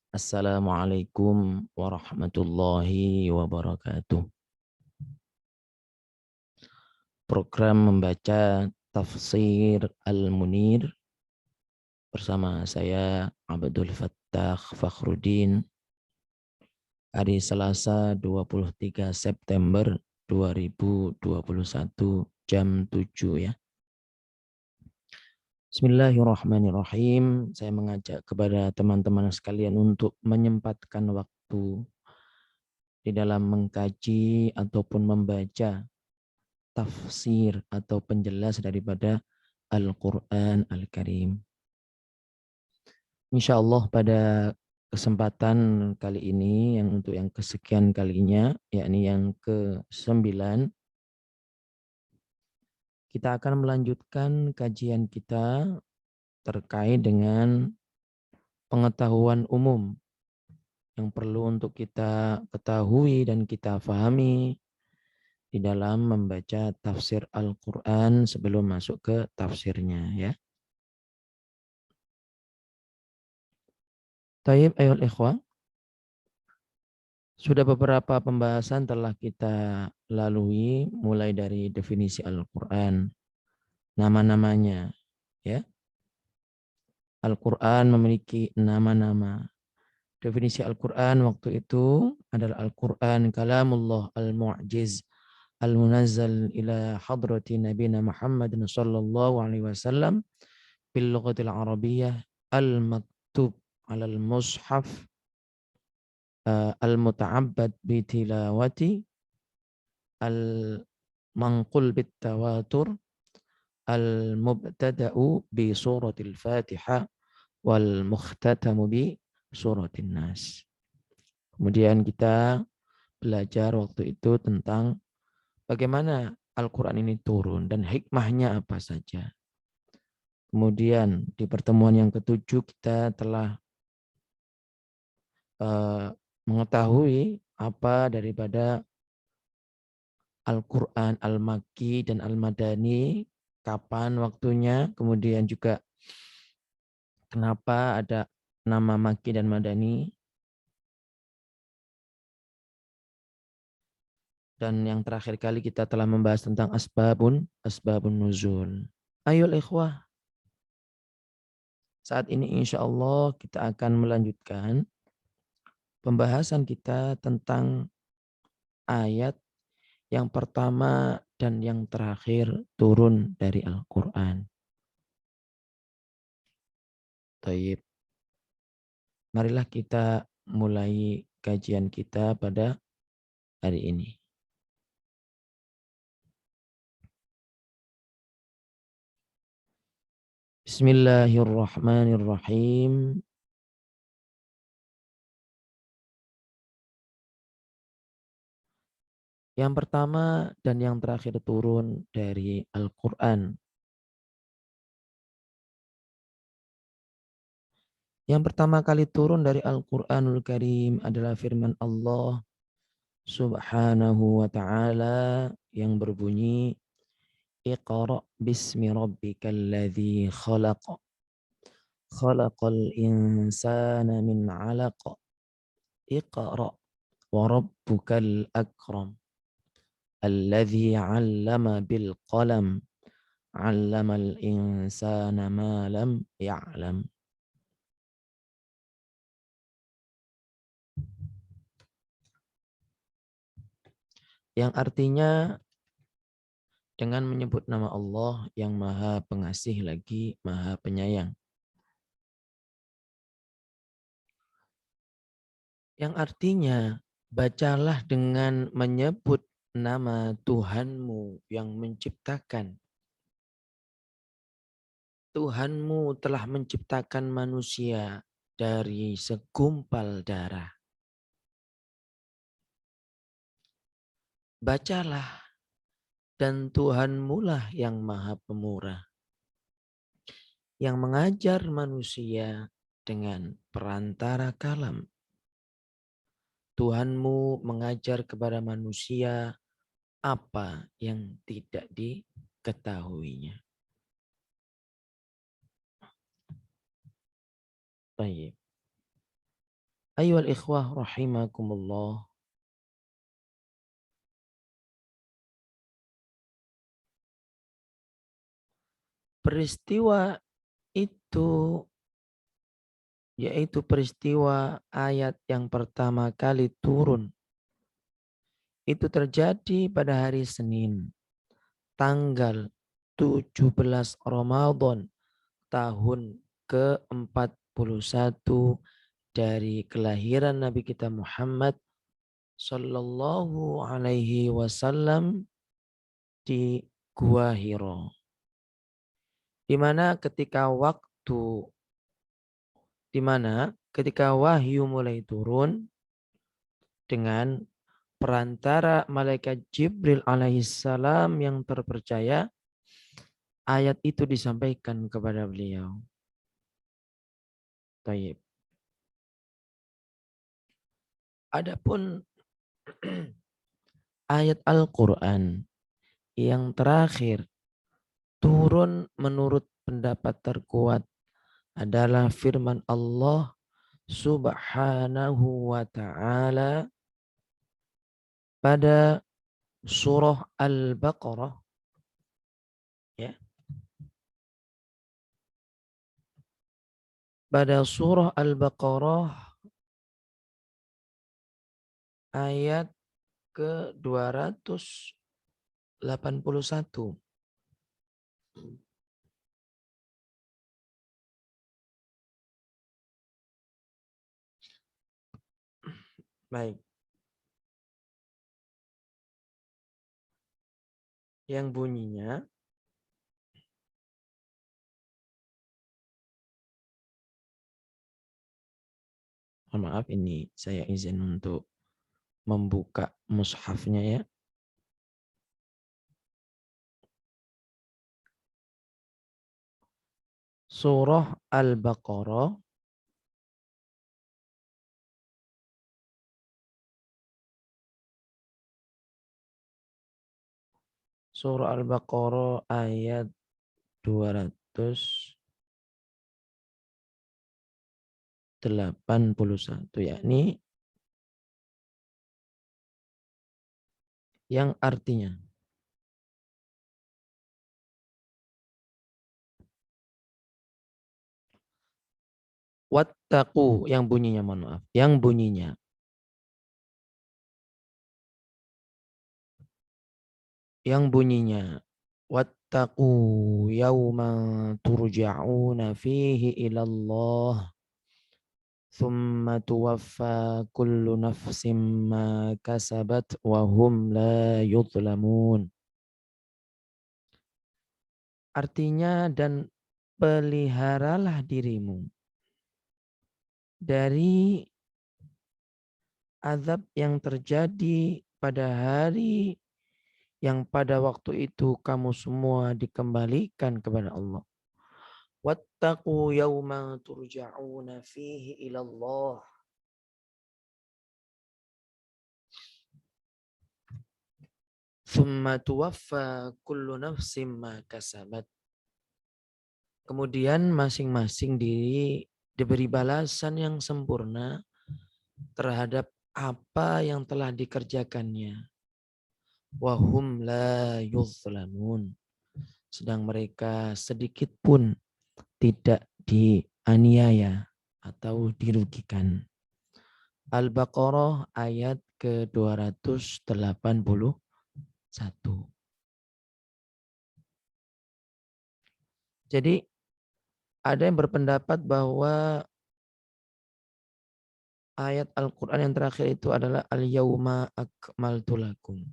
Assalamualaikum warahmatullahi wabarakatuh. Program membaca Tafsir Al-Munir bersama saya Abdul Fattah Fakhruddin hari Selasa 23 September 2021 jam 7 ya. Bismillahirrahmanirrahim. Saya mengajak kepada teman-teman sekalian untuk menyempatkan waktu di dalam mengkaji ataupun membaca tafsir atau penjelas daripada Al-Quran Al-Karim. Insya Allah pada kesempatan kali ini yang untuk yang kesekian kalinya, yakni yang ke-9, kita akan melanjutkan kajian kita terkait dengan pengetahuan umum yang perlu untuk kita ketahui dan kita fahami di dalam membaca tafsir Al-Quran sebelum masuk ke tafsirnya ya. Taib ayol ikhwah, sudah beberapa pembahasan telah kita lalui mulai dari definisi Al-Quran, nama-namanya ya. Al-Quran memiliki nama-nama. Definisi Al-Quran waktu itu adalah Al-Quran kalamullah al-mu'jiz al-munazzal ila hadrati nabina Muhammad sallallahu alaihi wasallam bil lughatil arabiyyah al-maktub alal mushaf al-muta'abbad bi tilawati al-manqul bit tawatur al-mubtada'u bi suratil Fatihah wal mukhtatamu bi suratin Nas. Kemudian kita belajar waktu itu tentang bagaimana Al-Quran ini turun dan hikmahnya apa saja. Kemudian di pertemuan yang ketujuh kita telah mengetahui apa daripada Al-Quran Al-Makki dan Al-Madani, kapan waktunya, kemudian juga kenapa ada nama Makki dan Madani, dan yang terakhir kali kita telah membahas tentang asbabun nuzul. Ayol ikhwah, saat ini insya Allah kita akan melanjutkan pembahasan kita tentang ayat yang pertama dan yang terakhir turun dari Al-Quran. Taib. Marilah kita mulai kajian kita pada hari ini. Bismillahirrahmanirrahim. Yang pertama dan yang terakhir turun dari Al-Quran. Yang pertama kali turun dari Al-Quranul Karim adalah firman Allah Subhanahu wa ta'ala yang berbunyi Iqra' bismi rabbikal ladzi khalaq. Khalaqal insana min 'alaq. Iqra' wa rabbukal akram. Alladzi 'allama bil qalam. 'Allamal insana ma lam ya'lam. Yang artinya dengan menyebut nama Allah yang Maha Pengasih lagi Maha Penyayang. Yang artinya bacalah dengan menyebut nama Tuhanmu yang menciptakan. Tuhanmu telah menciptakan manusia dari segumpal darah. Bacalah, dan Tuhanmu lah yang Maha Pemurah, yang mengajar manusia dengan perantara kalam. Tuhanmu mengajar kepada manusia apa yang tidak diketahuinya. Baik. Ayyuhal ikhwah rahimakumullah. Peristiwa itu yaitu peristiwa ayat yang pertama kali turun. Itu terjadi pada hari Senin, tanggal 17 Ramadan tahun ke-41 dari kelahiran Nabi kita Muhammad Sallallahu Alaihi Wasallam di Gua Hiro. Di mana ketika wahyu mulai turun dengan perantara malaikat Jibril alaihissalam yang terpercaya, ayat itu disampaikan kepada beliau. Taib. Adapun ayat Al-Quran yang terakhir turun menurut pendapat terkuat adalah firman Allah Subhanahu wa ta'ala pada surah Al-Baqarah, ya. Pada surah Al-Baqarah ayat ke-281. Baik. Yang bunyinya, maaf ini saya izin untuk membuka mushafnya ya. Surah Al-Baqarah Surah Al-Baqarah ayat 281, yakni yang artinya wattaqu, yang bunyinya mohon maaf, yang bunyinya wattaqu yawman turja'una fihi ilallah thumma tuwaffa kullu nafsim ma kasabat wa hum la yudlamun. Artinya, dan peliharalah dirimu dari azab yang terjadi pada hari yang pada waktu itu kamu semua dikembalikan kepada Allah. Wattaqu yawma turja'una fihi ilallah. Thumma tuwaffa kullu nafsim ma kasabat. Kemudian masing-masing diberi balasan yang sempurna terhadap apa yang telah dikerjakannya. Wahum la yuzlamun. Sedang mereka sedikit pun tidak dianiaya atau dirugikan. Al-Baqarah ayat ke-281. Jadi ada yang berpendapat bahwa ayat Al-Quran yang terakhir itu adalah Al-Yawma Akmaltu Lakum.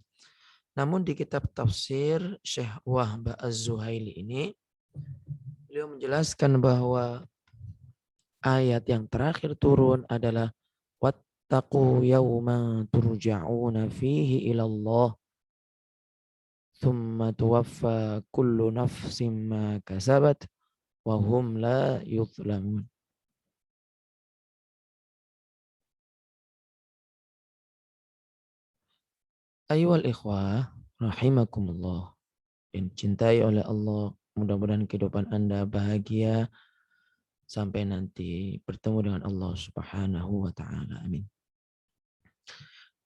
Namun di kitab tafsir Syekh Wahbah Az-Zuhaili ini, beliau menjelaskan bahwa ayat yang terakhir turun adalah wattaqu yawma turja'una fihi ilallah thumma tuwaffa kullu nafsim ma kasabat wa hum la yuzlamun. Ayyuhal ikhwah rahimakumullah, yang cintai oleh Allah, mudah-mudahan kehidupan Anda bahagia sampai nanti bertemu dengan Allah Subhanahu wa taala. Amin.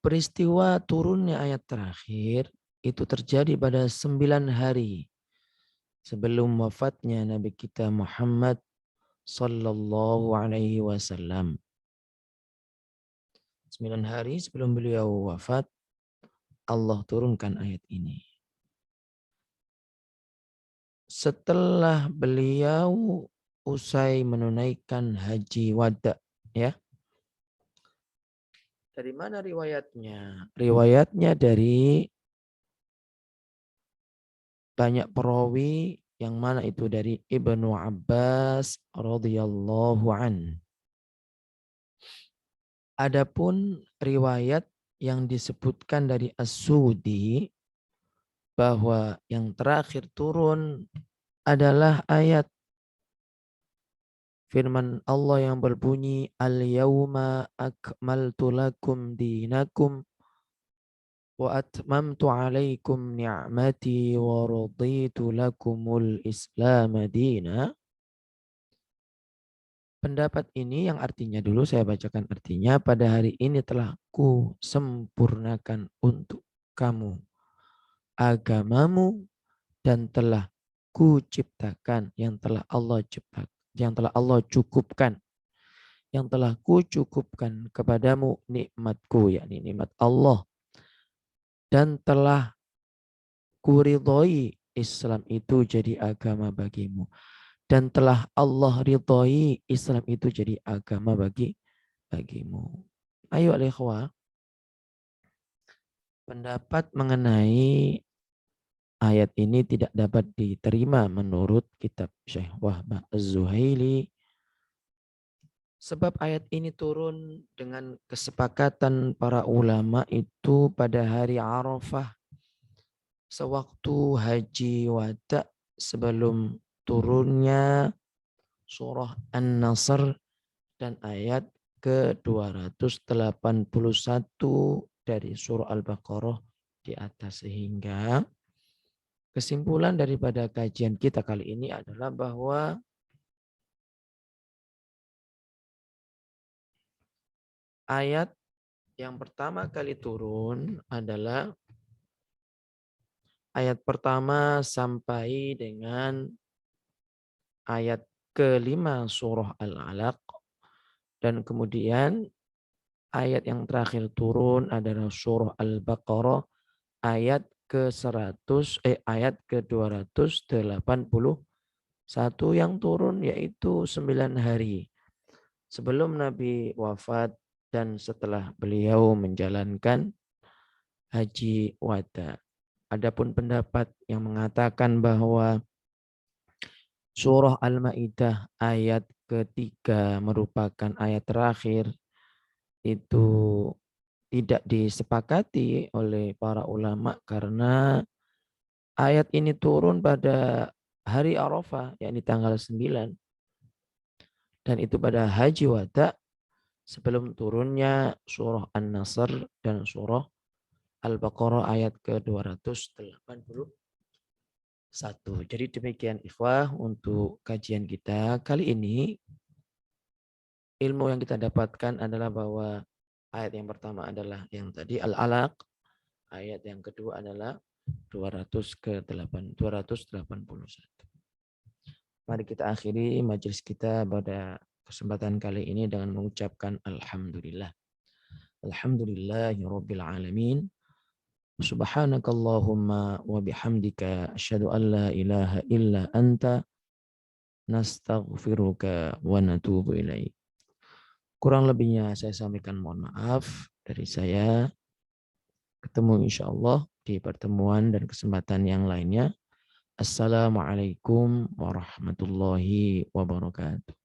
Peristiwa turunnya ayat terakhir itu terjadi pada 9 hari sebelum wafatnya Nabi kita Muhammad sallallahu alaihi wasallam. 9 hari sebelum beliau wafat, Allah turunkan ayat ini. Setelah beliau usai menunaikan haji wada, ya. Dari mana riwayatnya? Riwayatnya dari banyak perawi yang mana itu dari Ibnu Abbas radhiyallahu an. Adapun riwayat yang disebutkan dari As-Sudi bahwa yang terakhir turun adalah ayat firman Allah yang berbunyi Al-yawma akmaltu lakum dinakum wa atmamtu alaikum ni'mati wa raditu lakumul islam dina. Pendapat ini yang artinya dulu saya bacakan artinya, pada hari ini telah ku sempurnakan untuk kamu agamamu dan telah ku ciptakan yang telah Allah ciptakan, yang telah Allah cukupkan, yang telah ku cukupkan kepadamu nikmatku, yakni nikmat Allah, dan telah ku ridhoi Islam itu jadi agama bagimu. Dan telah Allah ridhoi Islam itu jadi agama bagimu. Ayo ikhwah, pendapat mengenai ayat ini tidak dapat diterima menurut kitab Syekh Wahbah Az-Zuhaili. Sebab ayat ini turun dengan kesepakatan para ulama itu pada hari Arafah. Sewaktu haji wada sebelum turunnya surah An-Nasr dan ayat ke-281 dari surah Al-Baqarah di atas. Sehingga kesimpulan daripada kajian kita kali ini adalah bahwa ayat yang pertama kali turun adalah ayat pertama sampai dengan ayat kelima surah Al-Alaq. Dan kemudian ayat yang terakhir turun adalah surah Al-Baqarah ayat ayat ke-281 yang turun yaitu 9 hari sebelum Nabi wafat dan setelah beliau menjalankan haji wada. Adapun pendapat yang mengatakan bahwa surah Al-Maidah ayat ketiga merupakan ayat terakhir itu tidak disepakati oleh para ulama karena ayat ini turun pada hari Arafah, yakni tanggal 9. Dan itu pada haji wada sebelum turunnya surah An-Nasr dan surah Al-Baqarah ayat ke-281. Jadi demikian ikhwah untuk kajian kita kali ini. Ilmu yang kita dapatkan adalah bahwa ayat yang pertama adalah yang tadi Al-Alaq, ayat yang kedua adalah 281. Mari kita akhiri majelis kita pada kesempatan kali ini dengan mengucapkan Alhamdulillah. Alhamdulillahirabbil alamin. Subhanakallahumma wa bihamdika asyhadu an la ilaha illa anta nastaghfiruka wa natubu ilaik. Kurang lebihnya saya sampaikan mohon maaf dari saya. Ketemu insyaallah di pertemuan dan kesempatan yang lainnya. Assalamualaikum warahmatullahi wabarakatuh.